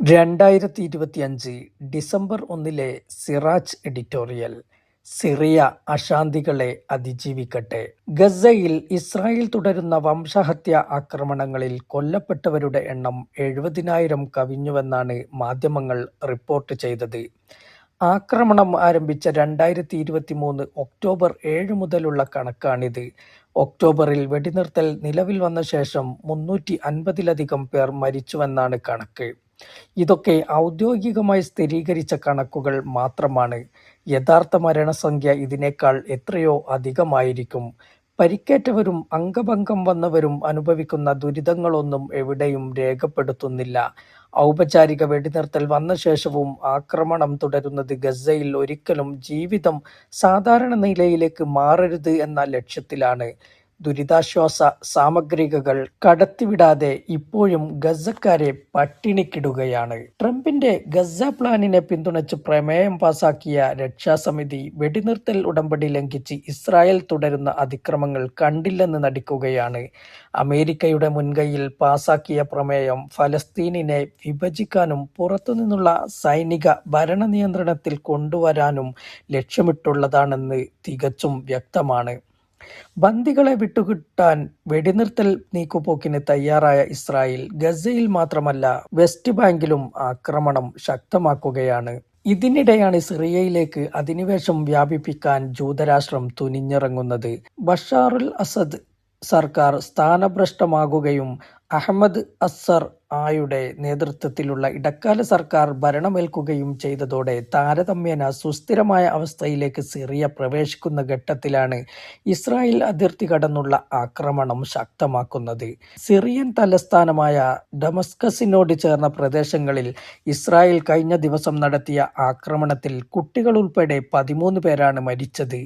2025 December 1 Siraj editorial. Syria അശാന്തികളെ അതിജീവിക്കട്ടെ. ഗസയിൽ Israel തുടരുന്ന വംശഹത്യാ ആക്രമണങ്ങളിൽ കൊല്ലപ്പെട്ടവരുടെ എണ്ണം 70,000 കവിഞ്ഞുവെന്നാണ് മാധ്യമങ്ങൾ റിപ്പോർട്ട് ചെയ്തത്. ആക്രമണം ആരംഭിച്ച 2023 ഒക്ടോബർ 7 മുതലുള്ള കണക്കാണിത്. ഒക്ടോബറിൽ വെടിനിർത്തൽ നിലവിൽ വന്ന ശേഷം 350-ലധികം പേർ മരിച്ചുവെന്നാണ് കണക്ക്. ഇതൊക്കെ ഔദ്യോഗികമായി സ്ഥിരീകരിച്ച കണക്കുകൾ മാത്രമാണ്. യഥാർത്ഥ മരണസംഖ്യ ഇതിനേക്കാൾ എത്രയോ അധികമായിരിക്കും. പരിക്കേറ്റവരും അംഗഭംഗം വന്നവരും അനുഭവിക്കുന്ന ദുരിതങ്ങളൊന്നും എവിടെയും രേഖപ്പെടുത്തുന്നില്ല. ഔപചാരിക വെടിനിർത്തൽ വന്ന ശേഷവും ആക്രമണം തുടരുന്നത് ഗസയിൽ ഒരിക്കലും ജീവിതം സാധാരണ നിലയിലേക്ക് മാറരുത് എന്ന ലക്ഷ്യത്തിലാണ്. ദുരിതാശ്വാസ സാമഗ്രികൾ കടത്തിവിടാതെ ഇപ്പോഴും ഗസക്കാരെ പട്ടിണിക്കിടുകയാണ്. ട്രംപിന്റെ ഗസ പ്ലാനിനെ പിന്തുണച്ച് പ്രമേയം പാസാക്കിയ രക്ഷാസമിതി വെടിനിർത്തൽ ഉടമ്പടി ലംഘിച്ച് ഇസ്രായേൽ തുടരുന്ന അതിക്രമങ്ങൾ കണ്ടില്ലെന്ന് നടിക്കുകയാണ്. അമേരിക്കയുടെ മുൻകൈയിൽ പാസാക്കിയ പ്രമേയം ഫലസ്തീനിനെ വിഭജിക്കാനും പുറത്തുനിന്നുള്ള സൈനിക ഭരണനിയന്ത്രണത്തിൽ കൊണ്ടുവരാനും ലക്ഷ്യമിട്ടുള്ളതാണെന്ന് തികച്ചും വ്യക്തമാണ്. ബന്ദികളെ വിട്ടുകിട്ടാൻ വെടിനിർത്തൽ നീക്കുപോക്കിന് തയ്യാറായ ഇസ്രായേൽ ഗസയിൽ മാത്രമല്ല വെസ്റ്റ് ബാങ്കിലും ആക്രമണം ശക്തമാക്കുകയാണ്. ഇതിനിടെയാണ് സിറിയയിലേക്ക് അധിനിവേശം വ്യാപിപ്പിക്കാൻ ജൂതരാഷ്ട്രം തുനിഞ്ഞിറങ്ങുന്നത്. ബഷാറുൽ അസദ് സർക്കാർ സ്ഥാനഭ്രഷ്ടമാകുകയും അഹമ്മദ് അസ്സർ ആയുടെ നേതൃത്വത്തിലുള്ള ഇടക്കാല സർക്കാർ ഭരണമേൽക്കുകയും ചെയ്തതോടെ താരതമ്യേന സുസ്ഥിരമായ അവസ്ഥയിലേക്ക് സിറിയ പ്രവേശിക്കുന്ന ഘട്ടത്തിലാണ് ഇസ്രായേൽ അതിർത്തി കടന്നുള്ള ആക്രമണം ശക്തമാക്കുന്നത്. സിറിയൻ തലസ്ഥാനമായ ഡമസ്കസിനോട് ചേർന്ന പ്രദേശങ്ങളിൽ ഇസ്രായേൽ കഴിഞ്ഞ ദിവസം നടത്തിയ ആക്രമണത്തിൽ കുട്ടികൾ ഉൾപ്പെടെ 13 പേരാണ് മരിച്ചത്.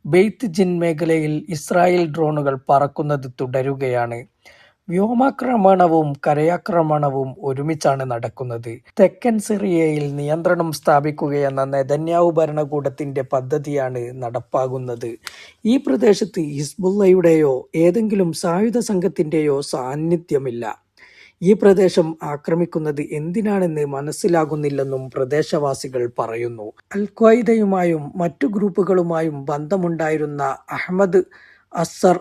ബെയ്ത്ത് ജിൻ മേഖലയിൽ ഇസ്രായേൽ ഡ്രോണുകൾ പറക്കുന്നത് തുടരുകയാണ്. വ്യോമാക്രമണവും കരയാക്രമണവും ഒരുമിച്ചാണ് നടക്കുന്നത്. തെക്കൻ സിറിയയിൽ നിയന്ത്രണം സ്ഥാപിക്കുകയെന്ന നെതന്യാഹു ഭരണകൂടത്തിന്റെ പദ്ധതിയാണ് നടപ്പാകുന്നത്. ഈ പ്രദേശത്ത് ഹിസ്ബുള്ളയുടെയോ ഏതെങ്കിലും സായുധ സംഘത്തിന്റെയോ സാന്നിധ്യമില്ല. ഈ പ്രദേശം ആക്രമിക്കുന്നത് എന്തിനാണെന്ന് മനസ്സിലാകുന്നില്ലെന്നും പ്രദേശവാസികൾ പറയുന്നു. അൽ-ഖ്വയ്ദയുമായും മറ്റു ഗ്രൂപ്പുകളുമായും ബന്ധമുണ്ടായിരുന്ന അഹമ്മദ് അസ്സർ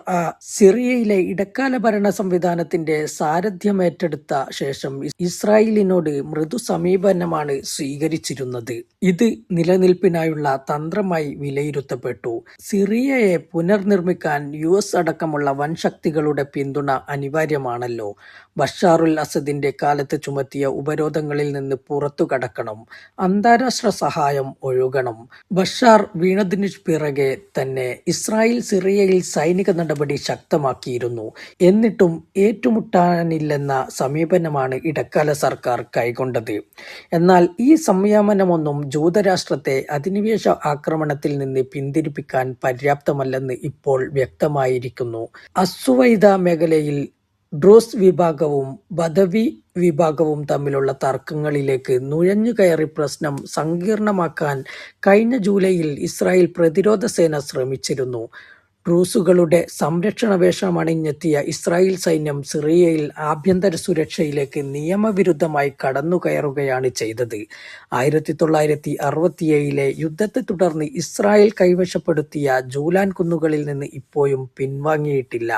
സിറിയയിലെ ഇടക്കാല ഭരണ സംവിധാനത്തിന്റെ സാരഥ്യമേറ്റെടുത്ത ശേഷം ഇസ്രായേലിനോട് മൃദു സമീപനമാണ് സ്വീകരിച്ചിരുന്നത്. ഇത് നിലനിൽപ്പിനായുള്ള തന്ത്രമായി വിലയിരുത്തപ്പെട്ടു. സിറിയയെ പുനർനിർമ്മിക്കാൻ US അടക്കമുള്ള വൻ ശക്തികളുടെ പിന്തുണ അനിവാര്യമാണല്ലോ. ബഷാറുൽ അസദിന്റെ കാലത്ത് ചുമത്തിയ ഉപരോധങ്ങളിൽ നിന്ന് പുറത്തു കടക്കണം. അന്താരാഷ്ട്ര സഹായം ഒഴുകണം. ബഷാർ വീണതിനു പിറകെ തന്നെ ഇസ്രായേൽ സിറിയയിൽ സൈനിക നടപടി ശക്തമാക്കിയിരുന്നു. എന്നിട്ടും ഏറ്റുമുട്ടാനില്ലെന്ന സമീപനമാണ് ഇടക്കാല സർക്കാർ കൈക്കൊണ്ടത്. എന്നാൽ ഈ സംയമനമൊന്നും ജൂതരാഷ്ട്രത്തെ അധിനിവേശ ആക്രമണത്തിൽ നിന്ന് പിന്തിരിപ്പിക്കാൻ പര്യാപ്തമല്ലെന്ന് ഇപ്പോൾ വ്യക്തമായിരിക്കുന്നു. അസ്സുവൈദ മേഖലയിൽ ഡ്രൂസ് വിഭാഗവും ബദവി വിഭാഗവും തമ്മിലുള്ള തർക്കങ്ങളിലേക്ക് നുഴഞ്ഞുകയറി പ്രശ്നം സങ്കീർണമാക്കാൻ കഴിഞ്ഞ ജൂലൈയിൽ ഇസ്രായേൽ പ്രതിരോധ സേന ശ്രമിച്ചിരുന്നു. ഡ്രൂസുകളുടെ സംരക്ഷണ വേഷമണിഞ്ഞെത്തിയ ഇസ്രായേൽ സൈന്യം സിറിയയിൽ ആഭ്യന്തര സുരക്ഷയിലേക്ക് നിയമവിരുദ്ധമായി കടന്നുകയറുകയാണ് ചെയ്തത്. 1967 യുദ്ധത്തെ തുടർന്ന് ഇസ്രായേൽ കൈവശപ്പെടുത്തിയ ജൂലാൻ കുന്നുകളിൽ നിന്ന് ഇപ്പോഴും പിൻവാങ്ങിയിട്ടില്ല.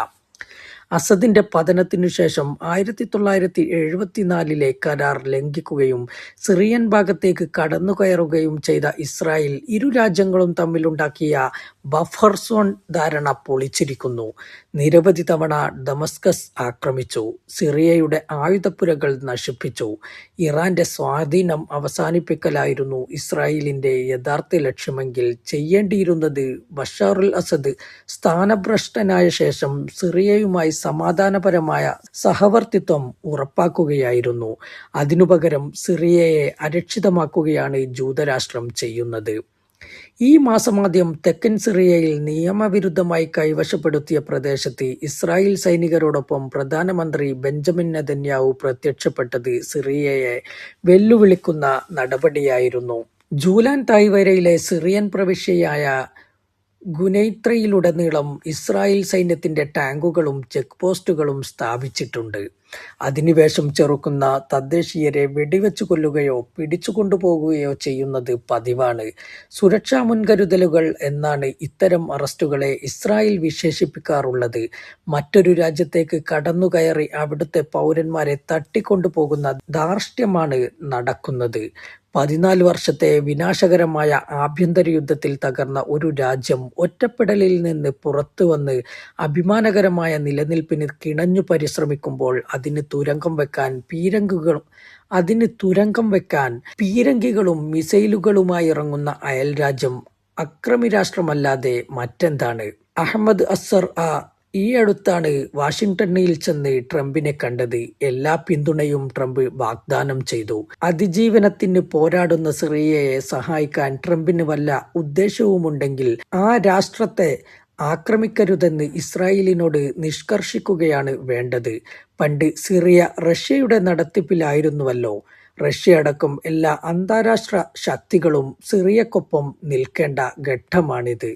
അസദിന്റെ പതനത്തിനു ശേഷം 1974 കരാർ ലംഘിക്കുകയും സിറിയൻ ഭാഗത്തേക്ക് കടന്നുകയറുകയും ചെയ്ത ഇസ്രായേൽ ഇരു രാജ്യങ്ങളും തമ്മിലുണ്ടാക്കിയ ബഫർ സോൺ ധാരണ പൊളിച്ചിരിക്കുന്നു. നിരവധി തവണ ഡമസ്കസ് ആക്രമിച്ചു. സിറിയയുടെ ആയുധപ്പുരകൾ നശിപ്പിച്ചു. ഇറാന്റെ സ്വാധീനം അവസാനിപ്പിക്കലായിരുന്നു ഇസ്രായേലിന്റെ യഥാർത്ഥ ലക്ഷ്യമെങ്കിൽ ചെയ്യേണ്ടിയിരുന്നത് ബഷാറുൽ അസദ് സ്ഥാനഭ്രഷ്ടനായ ശേഷം സിറിയയുമായി സമാധാനപരമായ സഹവർത്തിത്വം ഉറപ്പാക്കുകയായിരുന്നു. അതിനുപകരം സിറിയയെ അരക്ഷിതമാക്കുകയാണ് ജൂതരാഷ്ട്രം ചെയ്യുന്നത്. ഈ മാസമാദ്യം തെക്കൻ സിറിയയിൽ നിയമവിരുദ്ധമായി കൈവശപ്പെടുത്തിയ പ്രദേശത്ത് ഇസ്രായേൽ സൈനികരോടൊപ്പം പ്രധാനമന്ത്രി ബെഞ്ചമിൻ നെതന്യാഹു പ്രത്യക്ഷപ്പെട്ടത് സിറിയയെ വെല്ലുവിളിക്കുന്ന നടപടിയായിരുന്നു. ജൂലാൻ താഴ്വരയിലെ സിറിയൻ പ്രവിശ്യയായ ഗുനൈത്രയിലുടനീളം ഇസ്രായേൽ സൈന്യത്തിന്റെ ടാങ്കുകളും ചെക്ക് പോസ്റ്റുകളും സ്ഥാപിച്ചിട്ടുണ്ട്. അധിനിവേശം ചെറുക്കുന്ന തദ്ദേശീയരെ വെടിവെച്ചു കൊല്ലുകയോ പിടിച്ചുകൊണ്ടുപോകുകയോ ചെയ്യുന്നത് പതിവാണ്. സുരക്ഷാ മുൻകരുതലുകൾ എന്നാണ് ഇത്തരം അറസ്റ്റുകളെ ഇസ്രായേൽ വിശേഷിപ്പിക്കാറുള്ളത്. മറ്റൊരു രാജ്യത്തേക്ക് കടന്നുകയറി അവിടുത്തെ പൗരന്മാരെ തട്ടിക്കൊണ്ടുപോകുന്ന ധാർഷ്ട്യമാണ് നടക്കുന്നത്. 14 വർഷത്തെ വിനാശകരമായ ആഭ്യന്തര യുദ്ധത്തിൽ തകർന്ന ഒരു രാജ്യം ഒറ്റപ്പെടലിൽ നിന്ന് പുറത്തുവന്ന് അഭിമാനകരമായ നിലനിൽപ്പിന് കിണഞ്ഞു പരിശ്രമിക്കുമ്പോൾ അതിന് തുരങ്കം വെക്കാൻ പീരങ്കികളും മിസൈലുകളുമായി ഇറങ്ങുന്ന അയൽരാജ്യം അക്രമിരാഷ്ട്രമല്ലാതെ മറ്റെന്താണ്? അഹമ്മദ് അസ്സർ ഈ അടുത്താണ് വാഷിംഗ്ടണിൽ ചെന്ന് ട്രംപിനെ കണ്ടത്. എല്ലാ പിന്തുണയും ട്രംപ് വാഗ്ദാനം ചെയ്തു. അതിജീവനത്തിന് പോരാടുന്ന സിറിയയെ സഹായിക്കാൻ ട്രംപിന് വല്ല ഉദ്ദേശവുമുണ്ടെങ്കിൽ ആ രാഷ്ട്രത്തെ ആക്രമിക്കരുതെന്ന് ഇസ്രായേലിനോട് നിഷ്കർഷിക്കുകയാണ് വേണ്ടത്. പണ്ട് സിറിയ റഷ്യയുടെ നടത്തിപ്പിലായിരുന്നുവല്ലോ. റഷ്യയടക്കം എല്ലാ അന്താരാഷ്ട്ര ശക്തികളും സിറിയക്കൊപ്പം നിൽക്കേണ്ട ഘട്ടമാണിത്.